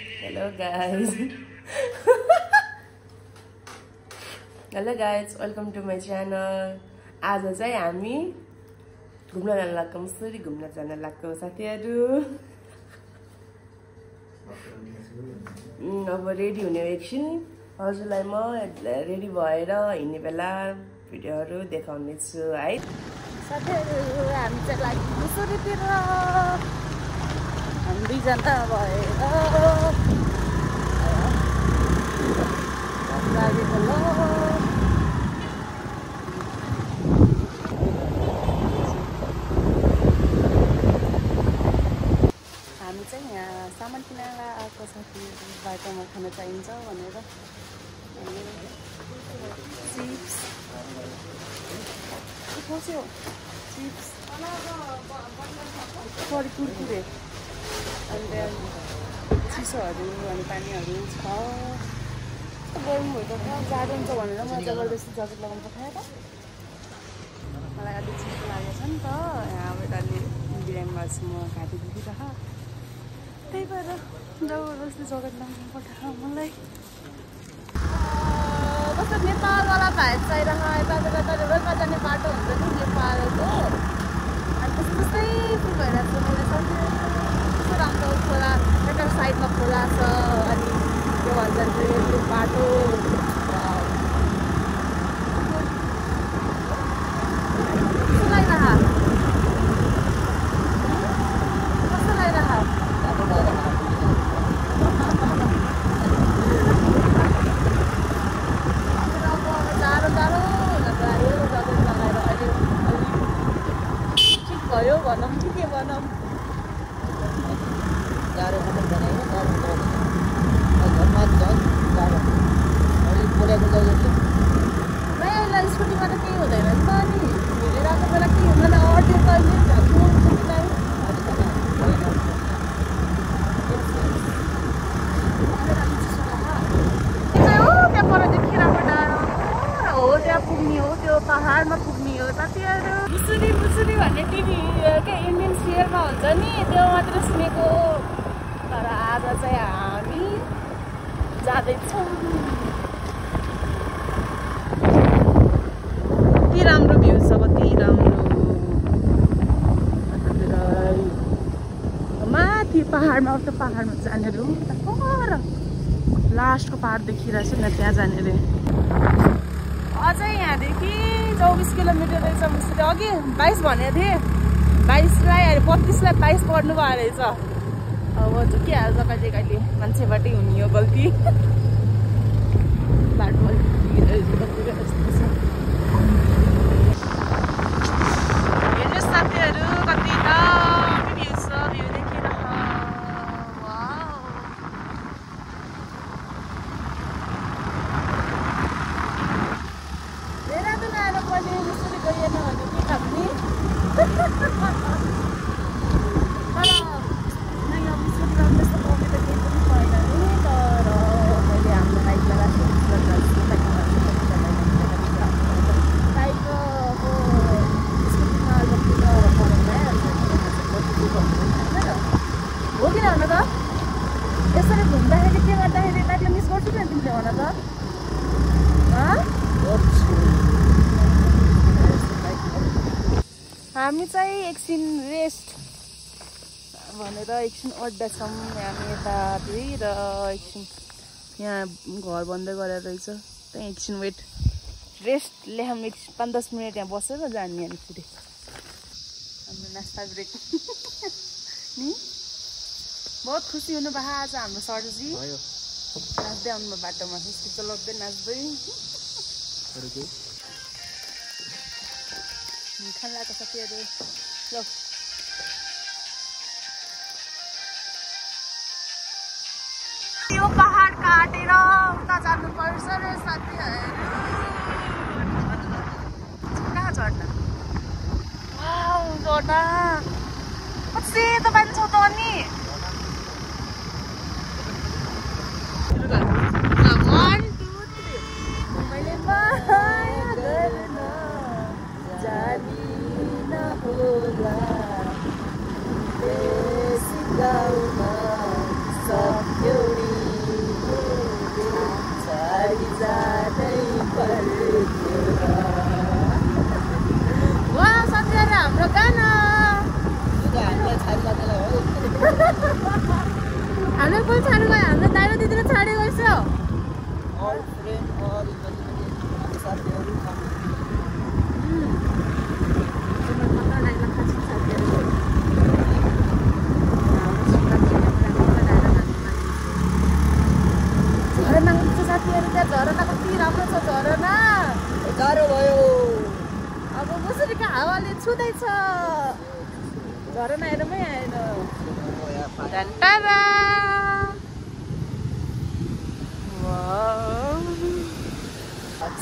Hello guys. Hello guys, welcome to my channel. आज चाहिँ हामी घुम्न जान लाग्छौँ, मुसुरी घुम्न जान लाग्छौँ साथीहरु। अब रेडी हुने एकछिन हजुरलाई म रेडी भएर हिँड्ने बेला भिडियोहरु देखाउने छु है। साथीहरु हामी चाहिँ लाग्छौँ मुसुरीतिर। हामी दुई जना भएर लागेको ल। हामी चाहिँ यहाँ सामान किनेर आएको साथीहरु, बाटोमा खान चाहिन्छ भनेर चिप्स खोज्यो, चिप्स सरी कुरकुरे अनि चिसोहरू अनि पानीहरू छ। गरम भएको छ, जाडो हुन्छ भनेर म जबरजस्ती ज्याकेट लगाउनु पठाएर मलाई अलिक चिसो लागेको छ नि त। यहाँबाट अलि बिरामी भएको छु, म घाँटी दुखिरह, त्यही भएर जबरजस्ती ज्याकेट लगाउनु पठाएर मलाई कस्तो नेपालवाला भाइ चाहिरहेको। यताबाट रोडमा जाने बाटो हुन्छ नि नेपालको, अनि त्यस्तै फुल भइरहेको छ। मलाई कस्तो राम्रो खोला, एउटा साइडमा खोला छ अनि त्यो भन्छ त्यो बाटो भयो भनौँ कि के भनौँ। यसलाई स्कुटीमा त केही हुँदैन नि त, अनि हिँडेर आएको बेला के हुँदैन। अड्यो कहिले त्यहाँ पर देखिरहेको डाँडो हो, त्यहाँ पुग्ने हो, त्यो पहाडमा पुग्ने हो साथीहरू। मुसुरी मुसुरी भन्ने टिभी के इन्डियन सिरियलमा हुन्छ नि, त्यो मात्र सुनेको। तर आज चाहिँ हामी जाँदैछौँ। कति राम्रो भ्यू छ, कति राम्रो। माथि पहाडमा, त्यो पहाडमा जाने रे, लास्टको पहाड देखिरहेको छ नि, त्यहाँ जाने रे। अझै यहाँदेखि 24 किलोमिटर रहेछ मुसुरी। अघि 22 भनेको थिएँ, 22लाई 32लाई 22 पढ्नु भयो रहेछ। अब झुकिहाल्छ कहिले कहिले, मान्छेबाटै हुने हो गल्ती। बाटो हेर्नुहोस् साथीहरू, कति दामी भ्यू छ, भ्यू देखिरह। हो किन भन त, यसरी घुम्दाखेरि के गर्दाखेरि एक्लै मिस गर्छु नि तिमीले भन त। हामी चाहिँ एकछिन रेस्ट भनेर एकछिन अड्डाछौँ हामी यतातिर, र एकछिन यहाँ घर बन्दै गरेर रहेछ, त्यहाँ एकछिन वेट रेस्ट ल्याउँ। 5-10 मिनट यहाँ बसेर जाने अनि फेरि हाम्रो नास्ता ब्रेक नि। बहुत खुसी हुनु भयो आज हाम्रो सरजी, नाच्दै आउनुभयो बाटोमा, स्कुटी चलाउँदै नाच्दै। खान लगाएको साथीहरू ल। यो पहाड काटेर उता जानुपर्छ रे साथीहरू। कहाँ झर्ना? झर्ना कति तपाईँ छौ त अनि। 1 2 3 मैले माया गर्न जानी नहोला, बेसी गाउँमा सक्यो। घरमा कोही छाड्नु गयो हाम्रो दाइरो दिदीले छाडे गएछ झरना कति राम्रो छ झरना गाह्रो भयो अब मुसुरीको हावाले छुँदैछ झरना हेरमै आएन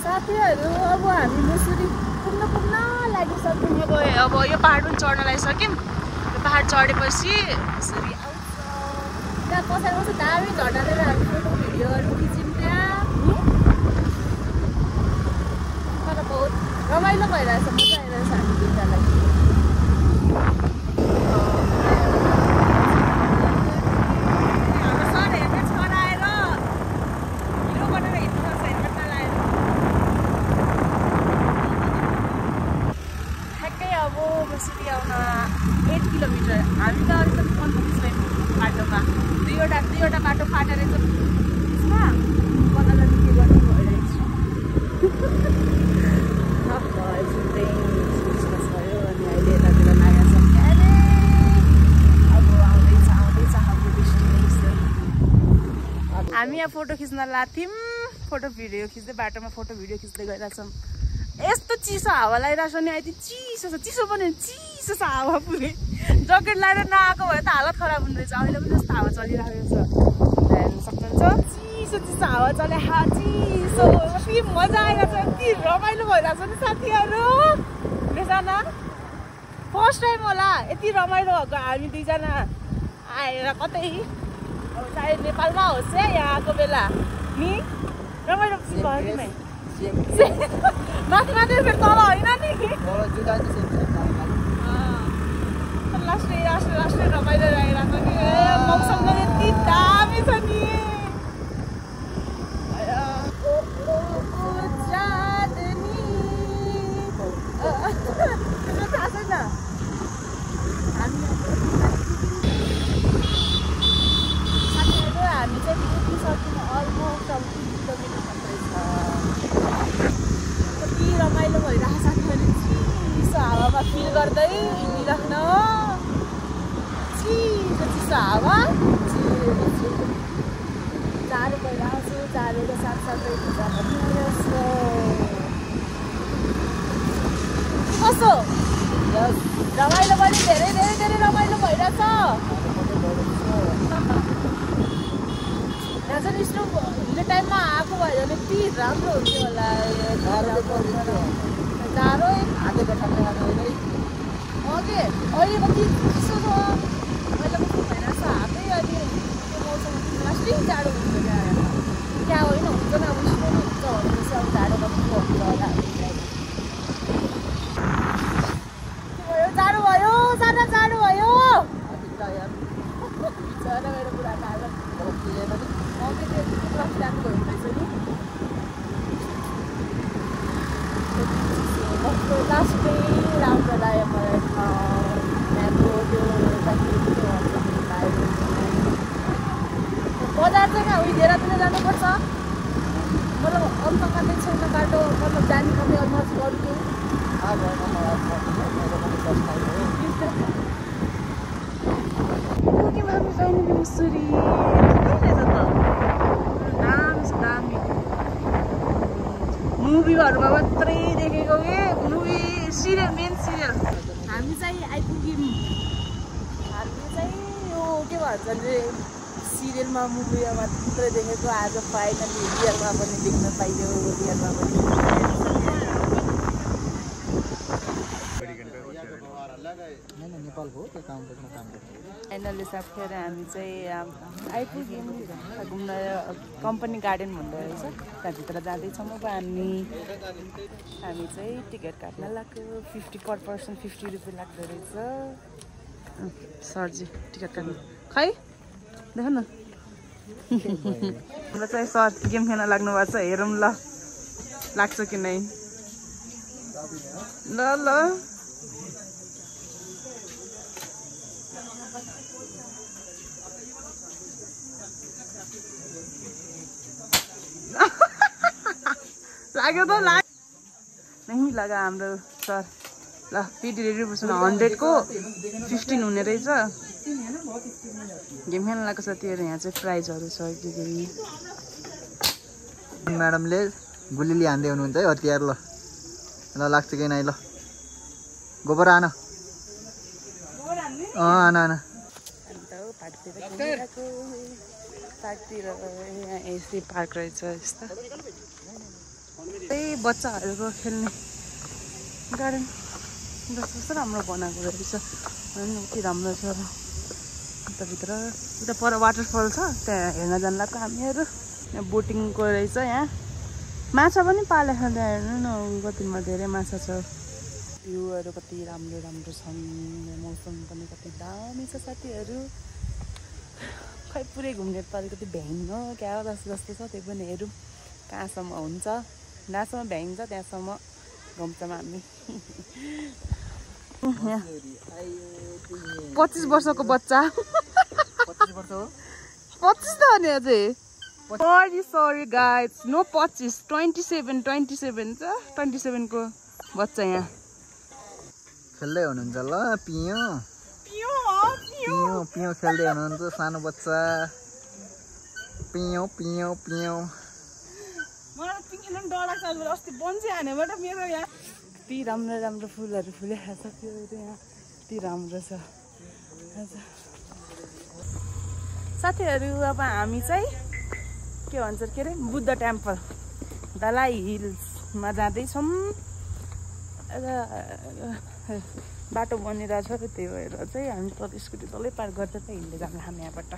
साथीहरू अब हामी मुसुरी पुग्न लागिसक्यौँ अब यो पहाड पनि चढ्न लागिसक्यौँ यो पहाड चढेपछि मुसुरी आउँछ त्यहाँ पछाडि कस्तो दामी झर्नाले हामी फोटो भिडियोहरू खिच्यौँ त्यहाँ तर बहुत रमाइलो भइरहेछ मजा आइरहेछ हामी दुईजनालाई मुसुरी आउन 8 किलोमिटर हामी त अलिकति कन्फ्युज भयौँ बाटोमा दुईवटा बाटो फाटेर चाहिँ बिचमा कतालाई के गर्नु भइरहेको भयो अनि अहिले यतातिर नयाँ छ अरे अब आउँदैछ हाम्रो डेस्टिनेसन हामी यहाँ फोटो खिच्न लाग्थ्यौँ फोटो भिडियो खिच्दै बाटोमा फोटो भिडियो खिच्दै गइरहेछौँ यस्तो चिसो हावा लगाइरहेको छ नि अहिले चिसो छ चिसो पनि चिसो छ हावा पुरै ज्याकेट लगाएर नआएको भए त हालत खराब हुने रहेछ अहिले पनि जस्तो हावा चलिरहेको छ हेर्नु सक्नुहुन्छ चिसो हावा चले चिसो कति मजा आइरहेको छ यति रमाइलो भइरहेको छ नि साथीहरू दुईजना फर्स्ट टाइम होला यति रमाइलो भएको हामी दुईजना आएर कतै अब चाहे नेपालमा होस् या यहाँ आएको बेला नि रमाइलो भयो नि माथि फेरि तल होइन नि लास्टै रमाइलो आइरहेको नि मौसम पनि यति दामी छ नि थाहा छैन साथीहरू हामी चाहिँ पुगिसक्यौँ अलमोस्ट अब 3 किलोमिटर मात्रै छ कति रमाइलो भइरहेको साथीहरूले चिसो हावामा फिल गर्दै हिँडिराख्न चिसो हावा जाडो भइरहेको छु जाडोको साथसाथै कस्तो रमाइलो पनि धेरै रमाइलो भइरहेछ यहाँ चाहिँ स्नो हिँड्ने टाइममा आएको भयो भने यति राम्रो हुन्थ्यो होला जाडो हातेको ठन्डा अघि अहिले कति चिसो छ अहिले कस्तो भइरहेछ हातै अहिले त्यो मौसम लास्टै जाडो हुन्छ क्या होइन हुन्छ नि अब स्नो हुन्छ भनेपछि अब जाडो कति हुन्छ होला भयो जाडो भयो जाडो भयो मेरो पुरा हालत लास्टै राम्रो लाग्यो मलाई यहाँको त्यो बजार चाहिँ कहाँ उयो धेरैतिर जानुपर्छ मतलब अन्त कतै छैन बाटो मतलब जाने कतै अलमोस्ट गर्छु मुसुरी दामी मुभीहरूमा मात्रै देखेको कि मुभी सिरियल मेन सिरियल हामी चाहिँ आइपुग्यौँ हामी चाहिँ यो के भन्छ अरे सिरियलमा मुभीमा मात्रै देखेको आज फाइनली रियलमा पनि देख्न पाइयो रियलमा पनि फाइनली साथीहरू हामी चाहिँ आइपुग्यौँ घुम्न कम्पनी गार्डन भन्दो रहेछ त्यहाँभित्र जाँदैछौँ अब हामी चाहिँ टिकट काट्न लाग्यो 50 पर पर्सन 50 रुपियाँ लाग्दो रहेछ सरजी टिकट काट्नु खै देख न हाम्रो चाहिँ सर गेम खेल्न लाग्नु भएको छ हेरौँ ल लाग्छ कि नै ल लाग्यो त लाग नहीं लगा हाम्रो सर ल पिटी रेडी पर्छ 100 को 15 हुने रहेछ गेम खेल्न लागेको साथीहरु यहाँ चाहिँ प्राइजहरु छ के म्याडमले गुलिली हान्दै हुनुहुन्छ है हतियार ल ल लाग्छ कि नै ल गोबर आन आना आना पार्कतिर यहाँ एसी पार्क रहेछ यस्तो त्यही बच्चाहरूको खेल्ने गार्डन कस्तो राम्रो बनाएको रहेछ अनि कति राम्रो छ उताभित्र उता पर वाटरफल छ त्यहाँ हेर्न जान लाग्छ हामीहरू यहाँ बोटिङको रहेछ यहाँ माछा पनि पालेको छ त्यहाँ हेर्नु न कतिमा धेरै माछा छ भ्यूहरू कति राम्रो राम्रो छन् मौसम पनि कति दामी छ साथीहरू खै पुरै घुम्ने त अलिकति भ्याङ हो क्या हो जस्तो जस्तो छ त्यो पनि हेरौँ कहाँसम्म हुन्छ जहाँसम्म भ्याइन्छ त्यहाँसम्म घुम्छौँ हामी 25 वर्षको बच्चा 25 वर्ष हो 25 त अनि अझै सरी गाइज नो 25 27 छ 27 को बच्चा यहाँ खेल्दै हुनुहुन्छ ल पियो खेल्दै हुनुहुन्छ सानो बच्चा पियो पियो पियो मलाई पिङ खेल्न डर लाग्छ अस्ति बन्ची हानेबाट मेरो यहाँ कति राम्रो राम्रो फुलहरू फुलेको छ त्यो यहाँ कति राम्रो छ साथीहरू अब हामी चाहिँ के भन्छ के अरे बुद्ध टेम्पल दलाई हिल्समा जाँदैछौँ बाटो बनिरहेछ त्यही भएर चाहिँ हामी त स्कुटी तलै पार्क गर्दै त हिँड्दै जान्छ हामी यहाँबाट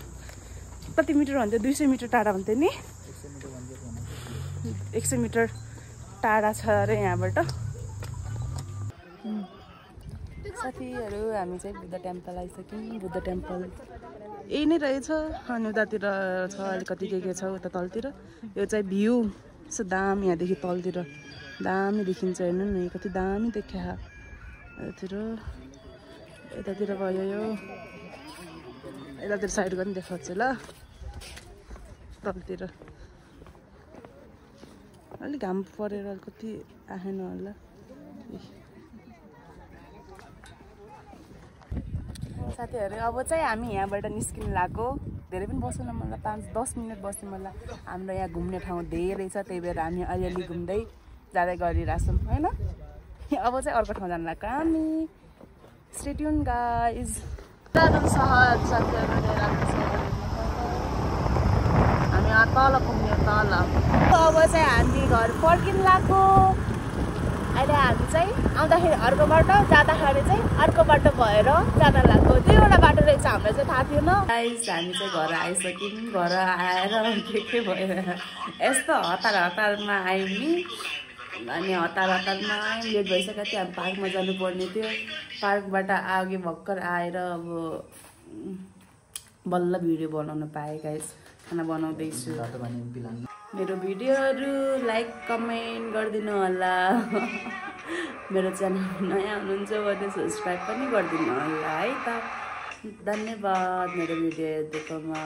कति मिटर भन्थ्यो 200 मिटर टाढा भन्थ्यो नि 100 मिटर टाढा छ अरे यहाँबाट साथीहरू हामी चाहिँ बुद्ध टेम्पल आइसक्यौँ बुद्ध टेम्पल यही नै रहेछ अनि उतातिर छ अलिकति के छ उता तलतिर यो चाहिँ भ्यू यस्तो दामी यहाँदेखि तलतिर दामी देखिन्छ हेर्नु न कति दामी देखिया यतातिर भयो यो यतातिर साइड पनि देखाउँछु ल तलतिर अलिक घाम परेर कति आएन होला साथीहरू अब चाहिँ हामी यहाँबाट निस्किनु लाग्यो धेरै पनि बस्नु मलाई 5-10 मिनट बस्नु मलाई हाम्रो यहाँ घुम्ने ठाउँ धेरै छ त्यही भएर हामी अलिअलि घुम्दै जाँदै गरिरहेछौँ होइन अब चाहिँ अर्को ठाउँ जानु लाग्यो हामी स्टे ट्युन गाइज देहरादुन सहर साथीहरू देहरादुन सहर हामी तल पुग्ने तल अब चाहिँ हामी घर फर्किनु लाग्यो अहिले हामी चाहिँ आउँदाखेरि अर्को बाटो जाँदाखेरि चाहिँ अर्को बाटो भएर जान लाग्यो दुईवटा बाटो रहेछ हामीलाई चाहिँ थाहा थिएन गाइस हामी चाहिँ घर आइसक्यौँ घर आएर के भयो यस्तो हतारमा आयौँ नि अनि हतारमा लेट भइसकेको थियो हामी पार्कमा जानुपर्ने थियो पार्कबाट अघि भर्खर आएर अब बल्ल भिडियो बनाउन पाएँ गाइस खाना बनाउँदैछु मेरो भिडियोहरू लाइक कमेन्ट गरिदिनु होला मेरो च्यानल नयाँ हुनुहुन्छ भने सब्सक्राइब पनि गरिदिनु होला है त धन्यवाद मेरो भिडियो हेर्नुकोमा